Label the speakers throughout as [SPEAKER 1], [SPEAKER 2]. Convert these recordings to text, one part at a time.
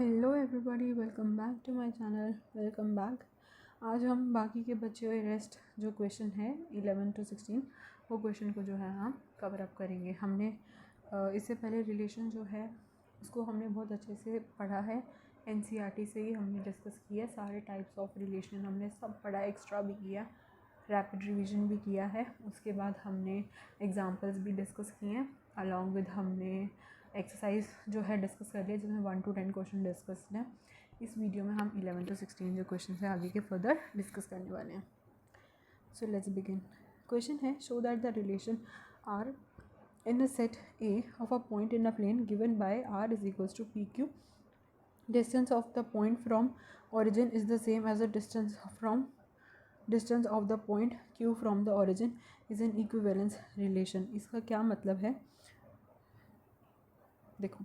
[SPEAKER 1] Hello everybody, welcome back to my channel. Welcome back. आज हम बाकी के बचे हुए रेस्ट जो क्वेश्चन है 11 to 16 वो क्वेश्चन को जो है हम कवर अप करेंगे। हमने इससे पहले रिलेशन जो है उसको हमने बहुत अच्छे से पढ़ा है। एनसीईआरटी से ही हमने डिस्कस किया, सारे टाइप्स ऑफ रिलेशन हमने सब पढ़ा, एक्स्ट्रा भी किया, रैपिड रिवीजन भी किया है। उसके बाद हमने एग्जांपल्स भी डिस्कस किए हैं, अलॉन्ग विद हमने एक्सरसाइज जो है डिस्कस कर लिया जिसमें 1 to 10 क्वेश्चन डिस्कस हैं। इस वीडियो में हम 11 to 16 जो क्वेश्चन है आगे के फर्दर डिस्कस करने वाले हैं। So let's begin. क्वेश्चन है, show that the relation R in a set A of a point in a plane given by R is equals to P Q. Distance of the point from origin is the same as the distance of the point q from the origin is an equivalence relation। इसका क्या मतलब है, देखो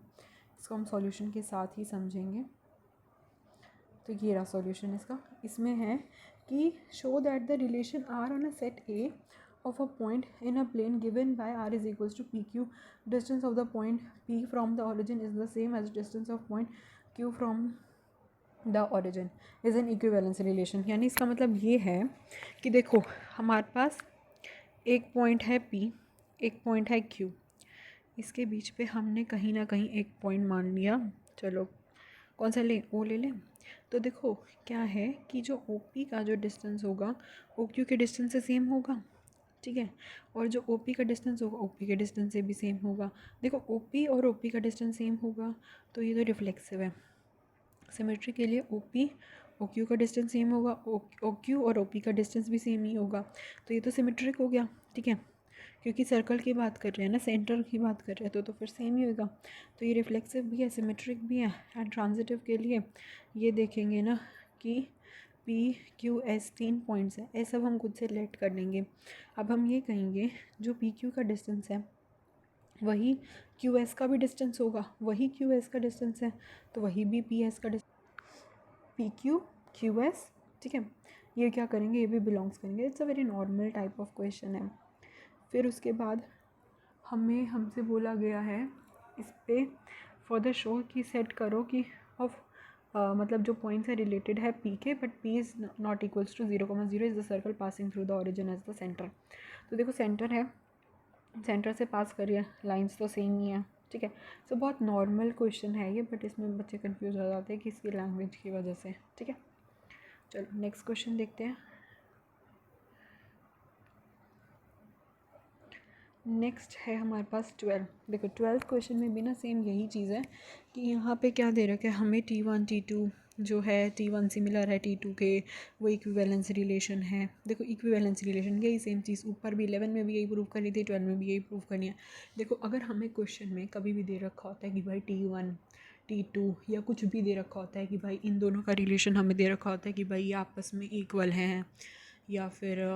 [SPEAKER 1] इसको हम solution के साथ ही समझेंगे। तो ये रहा सॉल्यूशन इसका। इसमें है कि show that the relation R on a set A of a point in a plane given by R is equals to P Q. Distance of the point P from the origin is the same as distance of point Q from the origin is an equivalence relation. यानी इसका मतलब ये है कि देखो हमारे पास एक point है P, एक पॉइंट है Q। इसके बीच पे हमने कहीं ना कहीं एक पॉइंट मान लिया, चलो कौन सा ले, O ले लें। तो देखो क्या है कि जो OP का जो डिस्टेंस होगा OQ के डिस्टेंस से सेम होगा, ठीक है, और जो OP का डिस्टेंस होगा OP के डिस्टेंस से भी सेम होगा। देखो OP और OP का डिस्टेंस सेम होगा तो ये तो रिफ्लेक्सिव है। सिमेट्री के लिए OP OQ का डिस्टेंस सेम होगा, OQ और OP का डिस्टेंस भी सेम ही होगा, तो ये तो सिमेट्रिक हो गया, ठीक है, क्योंकि सर्कल की बात कर रहे हैं ना, सेंटर की बात कर रहे हैं, तो फिर सेम ही होगा। तो ये रिफ्लेक्सिव भी है, सिमेट्रिक भी है। एंड ट्रांजिटिव के लिए ये देखेंगे ना कि PQS 3 पॉइंट्स है, ये सब हम खुद से लेट कर लेंगे। अब हम ये कहेंगे जो PQ का डिस्टेंस है वही QS का भी डिस्टेंस होगा, वही QS का डिस्टेंस है तो वही भी PS का PQ QS, ठीक है। ये क्या करेंगे, ये भी बिलोंग्स करेंगे। It's a very normal type of question है। फिर उसके बाद हमसे बोला गया है इस पे फॉर द शो कि सेट करो कि ऑफ मतलब जो पॉइंट्स है रिलेटेड है P के, but P is not equals to 0,0 is the circle passing through the origin as the centre. तो देखो सेंटर है, सेंटर से पास करिए, लाइंस तो सेम ही है, ठीक है। सो बहुत नॉर्मल क्वेश्चन है ये, बट इसमें बच्चे कंफ्यूज हो जाते हैं कि इसकी लैंग्वेज की वजह से, ठीक है। चलो नेक्स्ट क्वेश्चन देखते हैं। नेक्स्ट है हमारे पास 12। देखो 12th क्वेश्चन में भी ना सेम यही चीज़ है कि यहाँ पे क्या दे रखा है हमें T1 T2 जो है T1 सिमिलर है T2 के, वो इक्विवेलेंस रिलेशन है। देखो इक्विवेलेंस रिलेशन यही सेम चीज़ ऊपर भी 11 में भी यही प्रूव करी थी, 12 में भी यही प्रूव करनी है। देखो अगर हमें क्वेश्चन में कभी भी दे रखा होता है कि भाई T1 T2 या कुछ भी दे रखा होता है कि भाई इन दोनों का रिलेशन हमें दे रखा होता है कि भाई ये आपस में इक्वल हैं, या फिर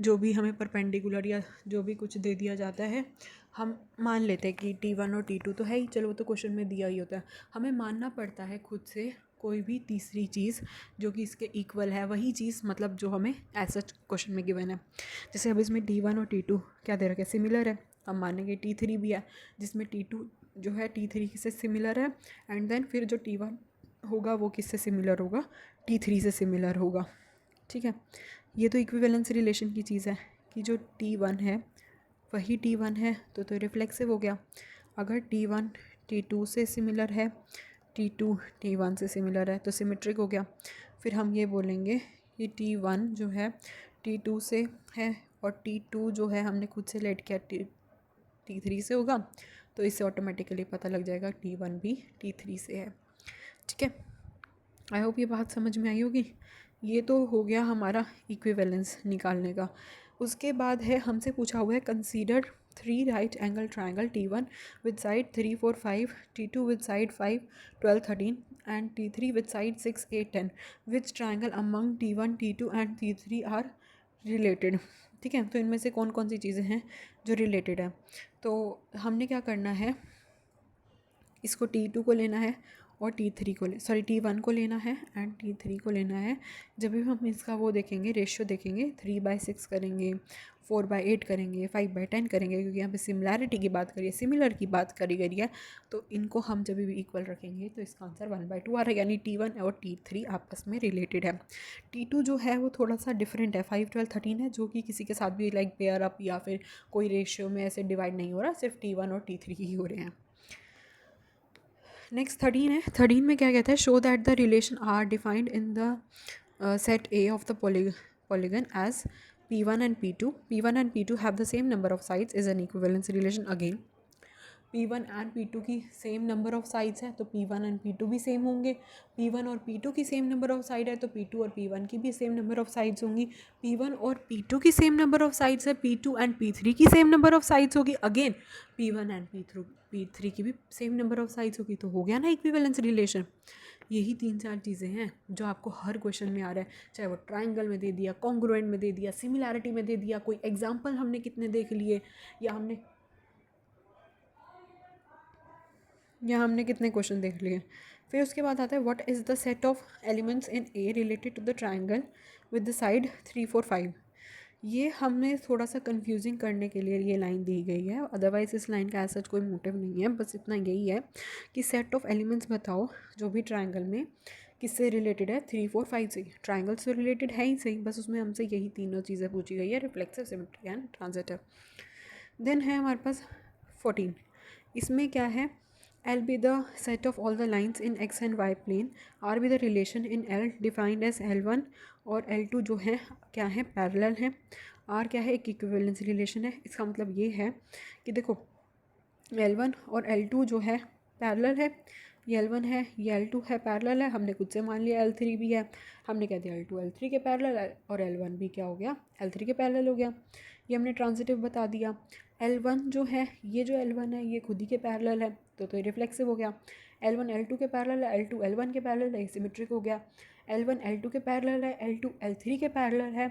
[SPEAKER 1] जो भी हमें परपेंडिकुलर या जो भी कुछ दे दिया जाता है, हम मान लेते हैं कि T1 और T2 तो है ही, चलो वो तो क्वेश्चन में दिया ही होता है। हमें मानना पड़ता है खुद से कोई भी तीसरी चीज़ जो कि इसके इक्वल है, वही चीज़ मतलब जो हमें ऐसा क्वेश्चन में गिवन है। जैसे अब इसमें T1 और T2 क्या दे रखा है, सिमिलर है, हम मानेंगे T3 भी है जिसमें T2 जो है T3 से सिमिलर है, एंड देन फिर जो T1 होगा वो किससे सिमिलर होगा, T3 से सिमिलर होगा, ठीक है। ये तो इक्विवेलेंस रिलेशन की चीज़ है कि जो T1 है वही T1 है तो रिफ्लेक्सिव हो गया। अगर T1 T2 से सिमिलर है, T2 T1 से सिमिलर है तो सिमेट्रिक हो गया। फिर हम ये बोलेंगे कि T1 जो है T2 से है और T2 जो है हमने खुद से लेट किया T3 से होगा, तो इससे ऑटोमेटिकली पता लग जाएगा T1 भी T3 से है, ठीक है। आई होप ये बात समझ में आई होगी। ये तो हो गया हमारा इक्विवेलेंस निकालने का। उसके बाद है हमसे पूछा हुआ है consider 3 right angle triangle T1 with side 3, 4, 5, T2 with side 5, 12, 13 and T3 with side 6, 8, 10 which triangle among T1, T2 and T3 are related, ठीक है। तो इनमें से कौन कौन सी चीज़ें हैं जो रिलेटेड है। तो हमने क्या करना है, इसको T2 को लेना है और T3 को T1 को लेना है एंड T3 को लेना है। जब भी हम इसका वो देखेंगे, रेशियो देखेंगे, 3/6 करेंगे, 4/8 करेंगे, 5/10 करेंगे, क्योंकि यहाँ पे सिमिलैरिटी की बात करिए, सिमिलर की बात करी गई है, तो इनको हम जब भी इक्वल रखेंगे तो इसका आंसर 1/2 आ रहा है। यानी T1 और T3 आपस में रिलेटेड है। T2 जो है वो थोड़ा सा डिफरेंट है, 5, 12, 13 है, जो कि किसी के साथ भी लाइक पेयर अप या फिर कोई रेशियो में ऐसे डिवाइड नहीं हो रहा, सिर्फ T1 और T3 ही हो रहे हैं। नेक्स्ट 13 है। 13 में क्या कहता है, show that the relation R defined in the set A of the polygon as P1 and P2. P1 and P2 have the same number of sides is an equivalence relation again. P1 and P2 की same number of sides है तो P1 and P2 भी same होंगे। P1 और P2 की same number of side है तो P2 और P1 की भी सेम नंबर ऑफ साइड्स होंगी। P1 और P2 की सेम नंबर ऑफ साइड्स है, P2 एंड P3 की सेम नंबर ऑफ साइड्स होगी। अगेन P1 एंड P3 की भी सेम नंबर ऑफ साइड्स होगी। तो हो गया ना इक्विवेलेंस रिलेशन। यही 3-4 चीज़ें हैं जो आपको हर क्वेश्चन में आ रहा है, चाहे वो ट्राइंगल में दे दिया, कॉन्ग्रुएंट में दे दिया, सिमिलैरिटी में दे दिया, कोई एग्जाम्पल हमने कितने देख लिए, या हमने कितने क्वेश्चन देख लिए। फिर उसके बाद आता है what is the set of elements in A related to the triangle with the side 3, 4, 5। ये हमने थोड़ा सा कंफ्यूजिंग करने के लिए ये लाइन दी गई है, अदरवाइज इस लाइन का ऐसा कोई मोटिव नहीं है, बस इतना यही है कि सेट ऑफ एलिमेंट्स बताओ जो भी ट्राइंगल में किससे रिलेटेड है, 3, 4, 5 से। ट्राइंगल से रिलेटेड है ही सही, बस उसमें हमसे यही तीनों चीज़ें पूछी गई है, reflexive, symmetric and transitive. Then है हमारे पास 14। इसमें क्या है, L be the set of all the lines in x and y plane, R be the relation in L defined as L1 और L2 जो है क्या है, पैरेलल है, R क्या है, एक इक्विवेलेंस रिलेशन है। इसका मतलब ये है कि देखो L1 और L2 जो है पैरेलल है, ये L1 है, ये L2 है, पैरेलल है। हमने खुद से मान लिया L3 भी है, हमने कह दिया L2 L3 के पैरेलल है, और L1 भी क्या हो गया, L3 के पैरेलल हो गया। ये हमने ट्रांजिटिव बता दिया। L1 जो है, ये जो L1 है ये खुद ही के पैरेलल है, तो ये रिफ्लेक्सिव हो गया। L1 L2 के पैरेलल है, L2 L1 के पैरेलल है, ये सिमेट्रिक हो गया। L1 L2 के पैरेलल है, L2 L3 के पैरेलल है,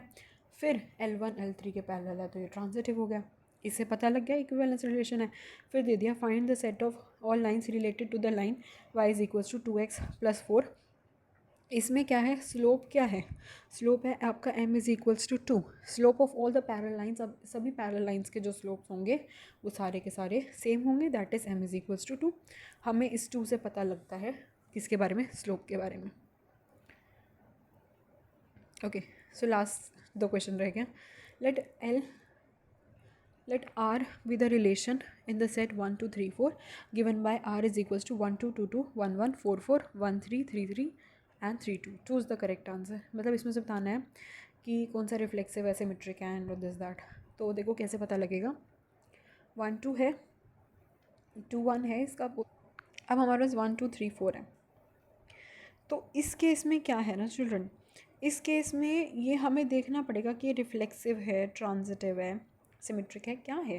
[SPEAKER 1] फिर L1 L3 के पैरेलल है, तो ये ट्रांजिटिव हो गया। इससे पता लग गया इक्विवेलेंस रिलेशन है। फिर दे दिया find the set of all lines related to the line y is equals to 2x + 4। इसमें क्या है, स्लोप क्या है, स्लोप है आपका m is equals to 2। Slope of all the parallel lines, अब सभी पैरेलल लाइंस के जो स्लोप्स होंगे वो सारे के सारे सेम होंगे, that is m is equals to 2। हमें इस 2 से पता लगता है किसके बारे में, स्लोप के बारे में। ओके, सो लास्ट 2 क्वेश्चन रह गए। Let R be the relation in the set 1, 2, 3, 4 given by R is equals to 1, 2, 2, 2, 1, 1, 4, 4, 1, 3, 3, 3 and 3, 2। Choose the correct answer. मतलब इसमें से बताना है कि कौन सा रिफ्लेक्सिव है, सिमेट्रिक है एंड दिस दैट। तो देखो कैसे पता लगेगा, 1, 2 है, 2, 1 है इसका। अब हमारे पास 1, 2, 3, 4 है। तो इस केस में क्या है ना चिल्ड्रन, इस केस में ये हमें देखना पड़ेगा कि ये रिफ्लेक्सिव है, ट्रांजिटिव है, सिमेट्रिक है, क्या है।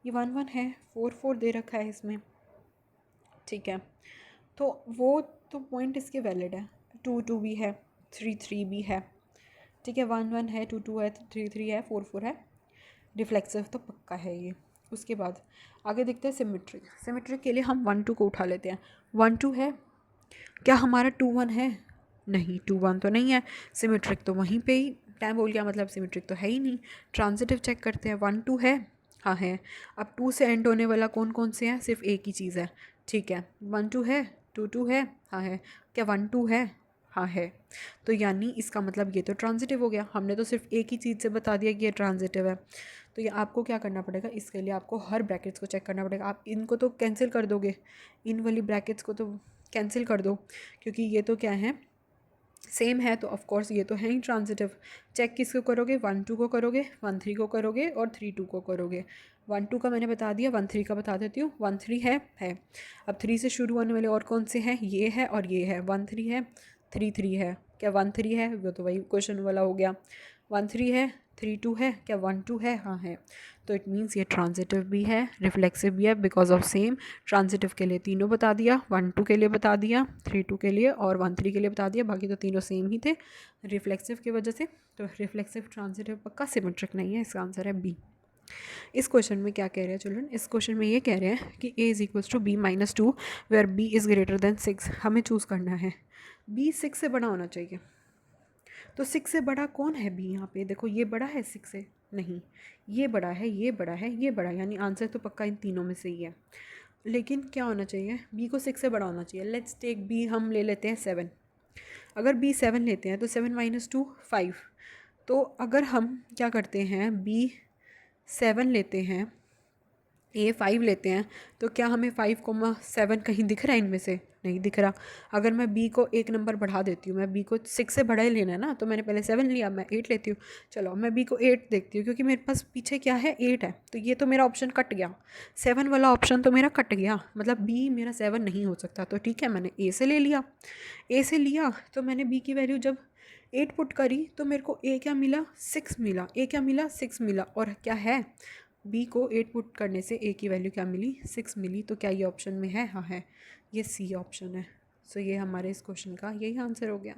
[SPEAKER 1] ये 1, 1 है, 4, 4 दे रखा है इसमें, ठीक है। तो वो तो पॉइंट इसके वैलिड है, 2, 2 भी है, 3, 3 भी है, ठीक है। 1, 1 है, 2, 2 है, 3, 3 है, 4, 4 है, रिफ्लेक्सिव तो पक्का है ये। उसके बाद आगे देखते हैं सिमेट्रिक। सिमेट्रिक के लिए हम 1, 2 को उठा लेते हैं। 1, 2 है, क्या हमारा 2, 1 है, नहीं 2, 1 तो नहीं है। सिमेट्रिक तो वहीं पे ही टाइम बोल गया, मतलब सिमेट्रिक तो है ही नहीं। ट्रांजिटिव चेक करते हैं, 1, 2 है, हाँ है। अब 2 से एंड होने वाला कौन कौन से हैं, सिर्फ एक ही चीज़ है, ठीक है। 1, 2 है, 2, 2 है, हाँ है। क्या 1, 2 है, हाँ है। तो यानी इसका मतलब ये तो ट्रांजिटिव हो गया। हमने तो सिर्फ एक ही चीज़ से बता दिया कि ये ट्रांजिटिव है। तो ये आपको क्या करना पड़ेगा, इसके लिए आपको हर ब्रैकेट्स को चेक करना पड़ेगा। आप इनको तो कैंसिल कर दोगे, इन वाली ब्रैकेट्स को तो कैंसिल कर दो, क्योंकि ये तो क्या है, सेम है, तो ऑफ कोर्स ये तो है ही ट्रांजिटिव। चेक किसको करोगे, 1, 2 को करोगे, 1, 3 को करोगे और 3, 2 को करोगे। 1, 2 का मैंने बता दिया, 1, 3 का बता देती हूँ। 1, 3 है। अब 3 से शुरू होने वाले और कौन से हैं, ये है और ये है। 1, 3 है, 3, 3 है, क्या 1, 3 है, वो तो वही क्वेश्चन वाला हो गया। 1, 3 है, 3, 2 है, क्या 1, 2 है, हाँ है। तो इट मीन्स ये ट्रांजिटिव भी है, रिफ्लेक्सिव भी है, बिकॉज ऑफ सेम। ट्रांजिटिव के लिए तीनों बता दिया, 1, 2 के लिए बता दिया, 3, 2 के लिए और 1, 3 के लिए बता दिया, बाकी तो तीनों सेम ही थे रिफ्लेक्सिव की वजह से। तो रिफ्लेक्सिव ट्रांजिटिव पक्का, सिमेट्रिक नहीं है, इसका आंसर है बी। इस क्वेश्चन में क्या कह रहे हैं चिल्ड्रन, इस क्वेश्चन में ये कह रहे हैं कि a is equals to B minus two where b is greater than 6। हमें चूज़ करना है, b 6 से बड़ा होना चाहिए। तो 6 से बड़ा कौन है b? यहाँ पे देखो, ये बड़ा है 6 से? नहीं, ये बड़ा है, ये बड़ा है, ये बड़ा, यानी आंसर तो पक्का इन तीनों में से ही है। लेकिन क्या होना चाहिए, b को 6 से बड़ा होना चाहिए। लेट्स टेक b, हम ले लेते हैं 7। अगर b 7 लेते हैं तो 7 माइनस 2 5। तो अगर हम क्या करते हैं, b 7 लेते हैं, a 5 लेते हैं, तो क्या हमें 5,7 कहीं दिख रहा है इनमें से? नहीं दिख रहा। अगर मैं b को एक नंबर बढ़ा देती हूँ, मैं b को 6 से बड़ा ही लेना है ना, तो मैंने पहले 7 लिया, मैं 8 लेती हूँ। चलो मैं b को 8 देखती हूँ, क्योंकि मेरे पास पीछे क्या है, 8 है, तो ये तो मेरा ऑप्शन कट गया, 7 वाला ऑप्शन तो मेरा कट गया, मतलब b मेरा 7 नहीं हो सकता। तो ठीक है, मैंने a से ले लिया। a से लिया तो मैंने b की वैल्यू जब 8 पुट करी तो मेरे को a क्या मिला, 6 मिला। a क्या मिला, 6 मिला। और क्या है, b को 8 पुट करने से a की वैल्यू क्या मिली, 6 मिली। तो क्या ये ऑप्शन में है? हाँ है, ये सी ऑप्शन है। सो ये हमारे इस क्वेश्चन का यही आंसर हो गया।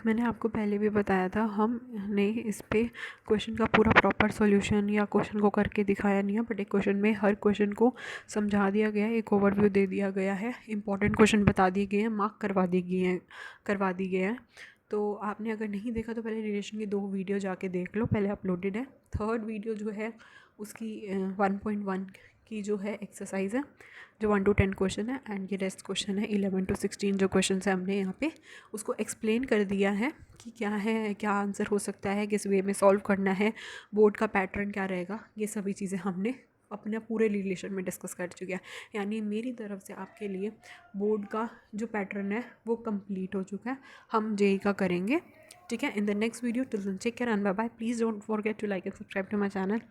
[SPEAKER 1] मैंने आपको पहले भी बताया था, हमने इस पे क्वेश्चन का पूरा प्रॉपर सॉल्यूशन या क्वेश्चन को करके दिखाया नहीं है, बट एक क्वेश्चन में हर क्वेश्चन को समझा दिया गया है, एक ओवरव्यू दे दिया गया है, इंपॉर्टेंट क्वेश्चन बता दिए गए हैं, मार्क करवा दी गए हैं। तो आपने अगर नहीं देखा तो पहले रिलेशन की 2 वीडियो जाके देख लो, पहले अपलोडेड है। थर्ड वीडियो जो है उसकी 1.1 की जो है एक्सरसाइज है, जो 1 to 10 क्वेश्चन है, एंड ये रेस्ट क्वेश्चन है 11 to 16 जो क्वेश्चन है, हमने यहाँ पे उसको एक्सप्लेन कर दिया है कि क्या है, क्या आंसर हो सकता है, किस वे में सॉल्व करना है, बोर्ड का पैटर्न क्या रहेगा, ये सभी चीज़ें हमने अपने पूरे रिलेशन में डिस्कस कर चुके हैं। यानी मेरी तरफ से आपके लिए बोर्ड का जो पैटर्न है वो कंप्लीट हो चुका है। हम जेई का करेंगे, ठीक है, in the next video. Till then take care and bye bye. Please don't forget to like and subscribe to my channel.